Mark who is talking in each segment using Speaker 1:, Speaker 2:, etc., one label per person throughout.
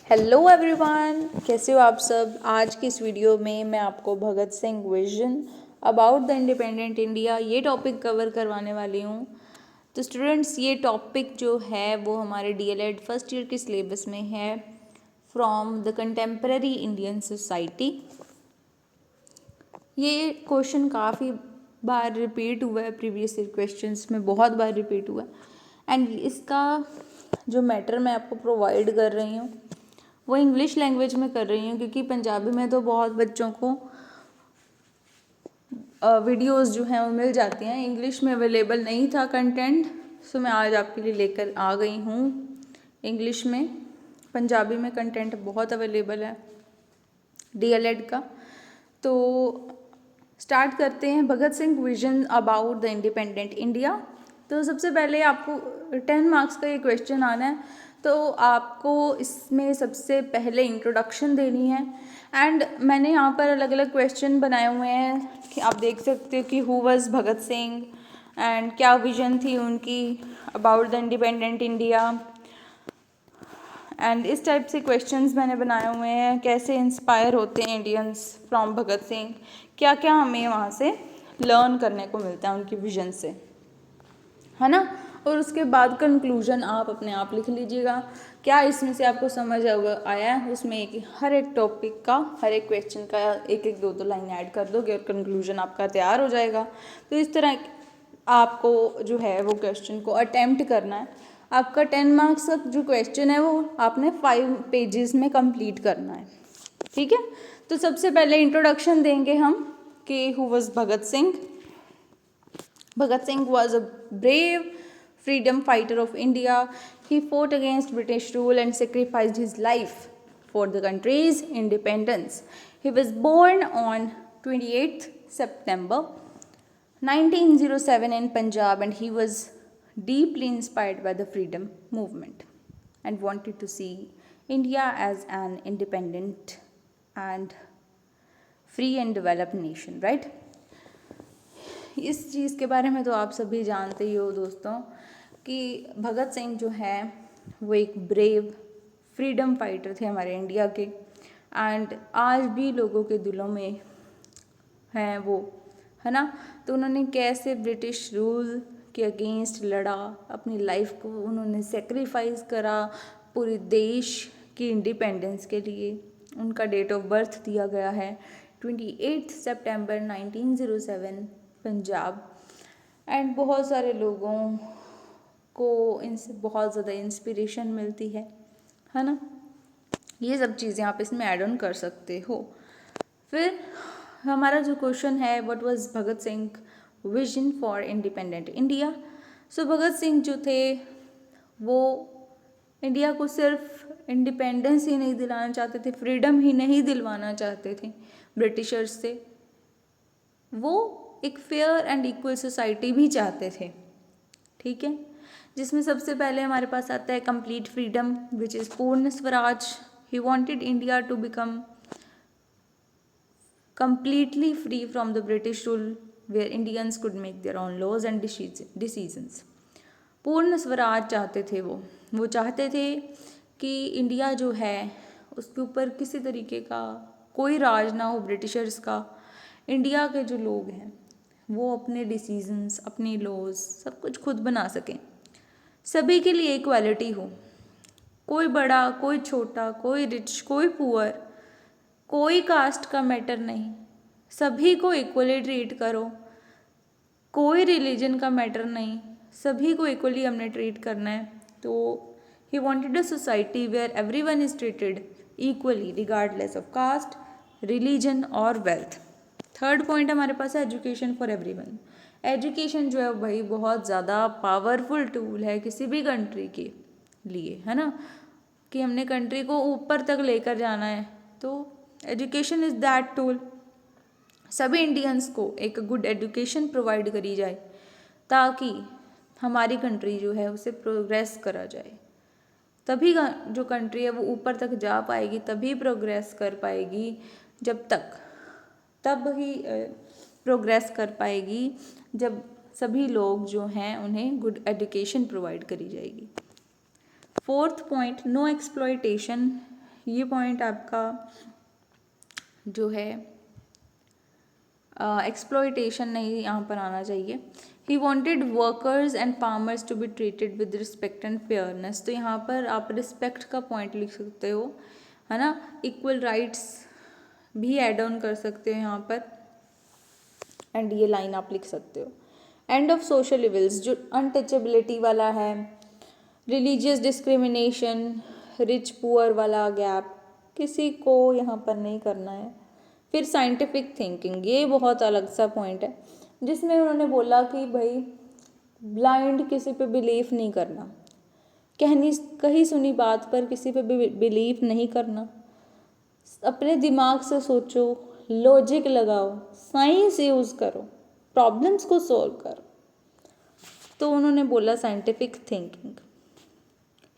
Speaker 1: Hello everyone, कैसे हो आप सब। आज की इस वीडियो में मैं आपको Bhagat Singh vision about the independent India ये टॉपिक कवर करवाने वाली हूँ। तो स्टूडेंट्स, ये टॉपिक जो है वो हमारे डीएलएड फर्स्ट ईयर के सिलेबस में है, from the contemporary Indian society. ये क्वेश्चन काफ़ी बार रिपीट हुआ है, प्रीवियस ईयर क्वेश्चंस में बहुत बार रिपीट हुआ है। एंड इसका जो मैटर मैं आपको प्रोवाइड कर रही हूँ वो इंग्लिश लैंग्वेज में कर रही हूँ, क्योंकि पंजाबी में तो बहुत बच्चों को वीडियोस जो हैं वो मिल जाती हैं। इंग्लिश में अवेलेबल नहीं था कंटेंट, सो मैं आज आपके लिए लेकर आ गई हूँ इंग्लिश में। पंजाबी में कंटेंट बहुत अवेलेबल है डीएलएड का। तो स्टार्ट करते हैं। Bhagat Singh vision about the independent India. तो सबसे पहले आपको 10 मार्क्स का ये क्वेश्चन आना है, तो आपको इसमें सबसे पहले इंट्रोडक्शन देनी है। एंड मैंने यहाँ पर अलग अलग क्वेश्चन बनाए हुए हैं कि आप देख सकते हो कि who was Bhagat Singh and क्या विजन थी उनकी about the independent India. And इस टाइप से क्वेश्चंस मैंने बनाए हुए हैं, कैसे इंस्पायर होते हैं इंडियंस फ्रॉम भगत सिंह, क्या क्या हमें वहाँ से लर्न करने को मिलता है उनकी विजन से, है ना। और उसके बाद कंक्लूजन आप अपने आप लिख लीजिएगा, क्या इसमें से आपको समझ आया है। उसमें हर एक टॉपिक का, हर एक क्वेश्चन का एक एक दो लाइन ऐड कर दोगे और कंक्लूजन आपका तैयार हो जाएगा। तो इस तरह आपको जो है वो क्वेश्चन को अटेम्प्ट करना है। आपका 10 मार्क्स का जो क्वेश्चन है वो आपने 5 पेजेस में कंप्लीट करना है, ठीक है। तो सबसे पहले इंट्रोडक्शन देंगे हम कि who was Bhagat Singh. Bhagat Singh was a brave freedom fighter of India. He fought against British rule and sacrificed his life for the country's independence. He was born on 28th September 1907 in Punjab, and he was deeply inspired by the freedom movement and wanted to see India as an independent and free and developed nation, right? इस चीज़ के बारे में तो आप सभी जानते ही हो दोस्तों कि भगत सिंह जो है वो एक ब्रेव फ्रीडम फाइटर थे हमारे इंडिया के। एंड आज भी लोगों के दिलों में हैं वो, है ना। तो उन्होंने कैसे ब्रिटिश रूल के अगेंस्ट लड़ा, अपनी लाइफ को उन्होंने सेक्रीफाइस करा पूरे देश की इंडिपेंडेंस के लिए। उनका डेट ऑफ बर्थ दिया गया है 28 सितंबर 1907 पंजाब। एंड बहुत सारे लोगों को इनसे बहुत ज़्यादा इंस्पिरेशन मिलती है ना। ये सब चीज़ें आप इसमें ऐड ऑन कर सकते हो। फिर हमारा जो क्वेश्चन है, what was Bhagat Singh vision for independent India. So Bhagat Singh जो थे वो इंडिया को सिर्फ इंडिपेंडेंस ही नहीं दिलाना चाहते थे, फ्रीडम ही नहीं दिलवाना चाहते थे ब्रिटिशर्स से, वो एक फेयर एंड इक्वल सोसाइटी भी चाहते थे, ठीक है। जिसमें सबसे पहले हमारे पास आता है complete freedom which is Purna Swaraj. He wanted India to become completely free from the British rule where Indians could make their own laws and decisions. पूर्ण स्वराज चाहते थे वो चाहते थे कि इंडिया जो है उसके ऊपर किसी तरीके का कोई राज ना हो ब्रिटिशर्स का। इंडिया के जो लोग हैं वो अपने डिसीजंस, अपनी लॉज सब कुछ खुद बना सकें, सभी के लिए इक्वालिटी हो, कोई बड़ा कोई छोटा, कोई रिच कोई पुअर, कोई कास्ट का मैटर नहीं, सभी को इक्वली ट्रीट करो, कोई रिलीजन का मैटर नहीं, सभी को इक्वली हमने ट्रीट करना है। तो he wanted a society where everyone is treated equally regardless of caste, religion और वेल्थ। थर्ड पॉइंट हमारे पास है एजुकेशन फॉर एवरीवन। एजुकेशन जो है भाई बहुत ज़्यादा पावरफुल टूल है किसी भी कंट्री के लिए, है ना, कि हमने कंट्री को ऊपर तक लेकर जाना है तो एजुकेशन इज़ दैट टूल। सभी इंडियंस को एक गुड एजुकेशन प्रोवाइड करी जाए ताकि हमारी कंट्री जो है उसे प्रोग्रेस करा जाए, तभी जो कंट्री है वो ऊपर तक जा पाएगी, तभी प्रोग्रेस कर पाएगी। तब ही प्रोग्रेस कर पाएगी जब सभी लोग जो हैं उन्हें गुड एजुकेशन प्रोवाइड करी जाएगी। फोर्थ पॉइंट, नो एक्सप्लॉयटेशन ये पॉइंट आपका जो है एक्सप्लॉयटेशन नहीं यहाँ पर आना चाहिए। He wanted workers and farmers to be treated with respect and fairness. तो यहाँ पर आप रिस्पेक्ट का पॉइंट लिख सकते हो, है ना। इक्वल राइट्स भी ऐड ऑन कर सकते हो यहाँ पर, एंड ये लाइन आप लिख सकते हो। एंड ऑफ सोशल इविल्स, जो अनटचेबिलिटी वाला है, रिलीजियस डिस्क्रिमिनेशन, रिच पुअर वाला गैप, किसी को यहाँ पर नहीं करना है। फिर साइंटिफिक थिंकिंग, ये बहुत अलग सा पॉइंट है, जिसमें उन्होंने बोला कि भाई ब्लाइंड किसी पे बिलीव नहीं करना, कहीं सुनी बात पर किसी पे बिलीव नहीं करना, अपने दिमाग से सोचो, लॉजिक लगाओ, साइंस यूज करो, प्रॉब्लम्स को सॉल्व करो। तो उन्होंने बोला scientific thinking.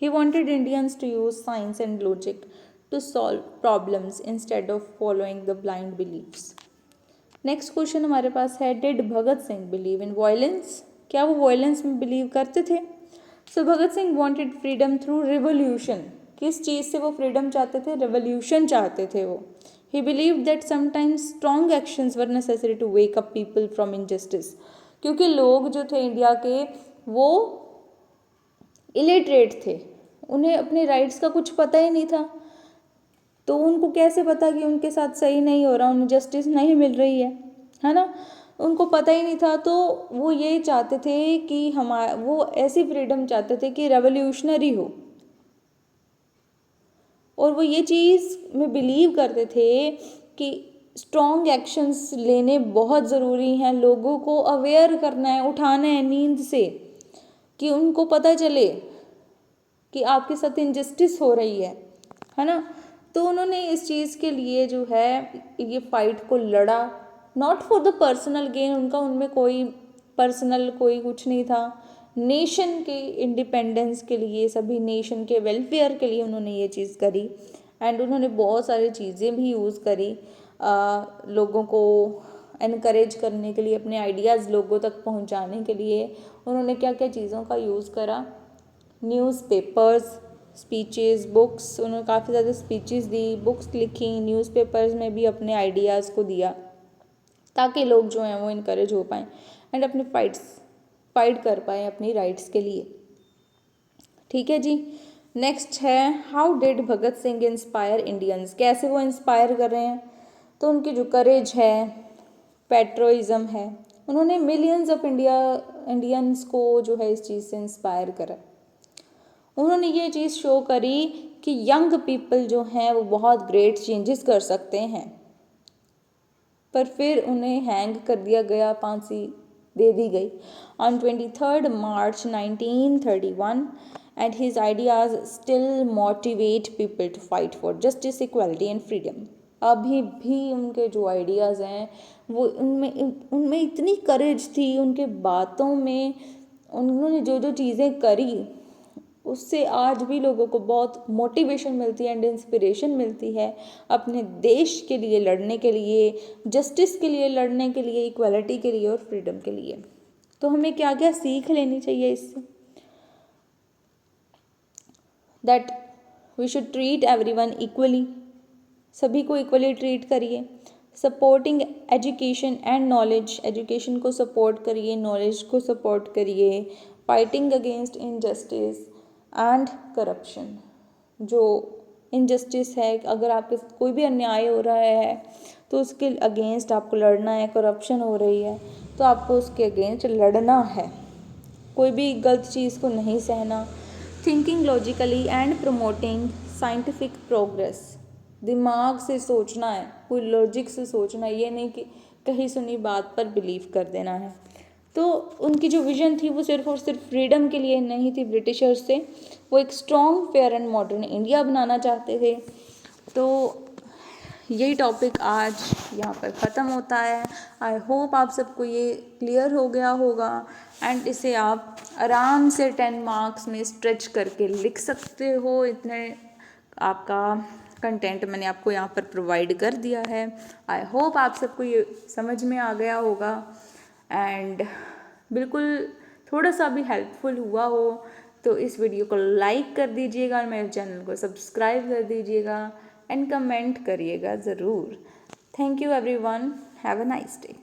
Speaker 1: He wanted Indians to use science and logic to solve problems instead of following the blind beliefs. Next question हमारे पास है, did Bhagat Singh believe in violence? क्या वो वायलेंस में बिलीव करते थे? So Bhagat Singh wanted freedom through revolution. किस चीज़ से वो फ्रीडम चाहते थे? रिवोल्यूशन चाहते थे वो। He believe that sometimes strong actions were necessary to wake up people from injustice. क्योंकि लोग जो थे इंडिया के, वो इलिटरेट थे, उन्हें अपने राइट्स का कुछ पता ही नहीं था। तो उनको कैसे पता कि उनके साथ सही नहीं हो रहा, उन्हें जस्टिस नहीं मिल रही है ना। उनको पता ही नहीं था। तो वो ये चाहते थे कि वो ऐसी फ्रीडम चाहते थे कि रेवोल्यूशनरी हो, और वो ये चीज़ में बिलीव करते थे कि स्ट्रॉन्ग एक्शंस लेने बहुत ज़रूरी हैं, लोगों को अवेयर करना है, उठाना है नींद से, कि उनको पता चले कि आपके साथ इनजस्टिस हो रही है ना। तो उन्होंने इस चीज़ के लिए जो है ये फाइट को लड़ा, not for the personal gain, उनमें कोई पर्सनल कोई कुछ नहीं था, नेशन के इंडिपेंडेंस के लिए, सभी नेशन के वेलफेयर के लिए उन्होंने ये चीज़ करी। एंड उन्होंने बहुत सारी चीज़ें भी यूज़ करी लोगों को एनकरेज करने के लिए, अपने आइडियाज़ लोगों तक पहुंचाने के लिए। उन्होंने क्या क्या चीज़ों का यूज़ करा? न्यूज़पेपर्स, स्पीचेस, बुक्स, उन्होंने काफ़ी ज़्यादा स्पीचेस दी, बुक्स लिखी, न्यूज़पेपर्स में भी अपने आइडियाज़ को दिया, ताकि लोग जो हैं वो इनकरेज हो पाएँ एंड अपने फाइट कर पाएँ अपनी राइट्स के लिए। ठीक है जी। नेक्स्ट है, how did Bhagat Singh inspire Indians? कैसे वो इंस्पायर कर रहे हैं? तो उनकी जो करेज है, पैट्रियटिज्म है, उन्होंने मिलियंस ऑफ इंडियंस को जो है इस चीज़ से इंस्पायर करा। उन्होंने ये चीज़ शो करी कि यंग पीपल जो हैं वो बहुत ग्रेट चेंजेस कर सकते हैं। पर फिर उन्हें हैंग कर दिया गया, फांसी दे दी गई on 23 March 1931, and his ideas still motivate people to fight for justice, equality and freedom. अभी भी उनके जो आइडियाज़ हैं वो उनमें इतनी करेज थी, उनके बातों में उन्होंने जो जो चीज़ें करी उससे आज भी लोगों को बहुत मोटिवेशन मिलती है एंड इंस्पिरेशन मिलती है अपने देश के लिए लड़ने के लिए, जस्टिस के लिए लड़ने के लिए, इक्वालिटी के लिए और फ्रीडम के लिए। तो हमें क्या क्या सीख लेनी चाहिए इससे? That we should treat everyone equally, सभी को इक्वली ट्रीट करिए। Supporting education and knowledge, education को सपोर्ट करिए, नॉलेज को सपोर्ट करिए। Fighting against injustice and corruption, जो इनजस्टिस है, अगर आपके साथ कोई भी अन्याय हो रहा है तो उसके अगेंस्ट आपको लड़ना है। करप्शन हो रही है तो आपको उसके अगेंस्ट लड़ना है, कोई भी गलत चीज़ को नहीं सहना। Thinking logically and promoting scientific progress, दिमाग से सोचना है, कोई लॉजिक से सोचना है, ये नहीं कि कहीं सुनी बात पर बिलीव कर देना है। तो उनकी जो विजन थी वो सिर्फ और सिर्फ फ्रीडम के लिए नहीं थी ब्रिटिशर्स से, वो एक strong, fair and modern India बनाना चाहते थे। तो यही टॉपिक आज यहाँ पर ख़त्म होता है। आई होप आप सबको ये क्लियर हो गया होगा एंड इसे आप आराम से 10 मार्क्स में स्ट्रेच करके लिख सकते हो। इतने आपका कंटेंट मैंने आपको यहाँ पर प्रोवाइड कर दिया है। आई होप आप सबको ये समझ में आ गया होगा एंड बिल्कुल थोड़ा सा भी हेल्पफुल हुआ हो। तो इस वीडियो को लाइक कर दीजिएगा और मेरे चैनल को सब्सक्राइब कर दीजिएगा एंड कमेंट करिएगा ज़रूर। Thank you everyone, have a nice day.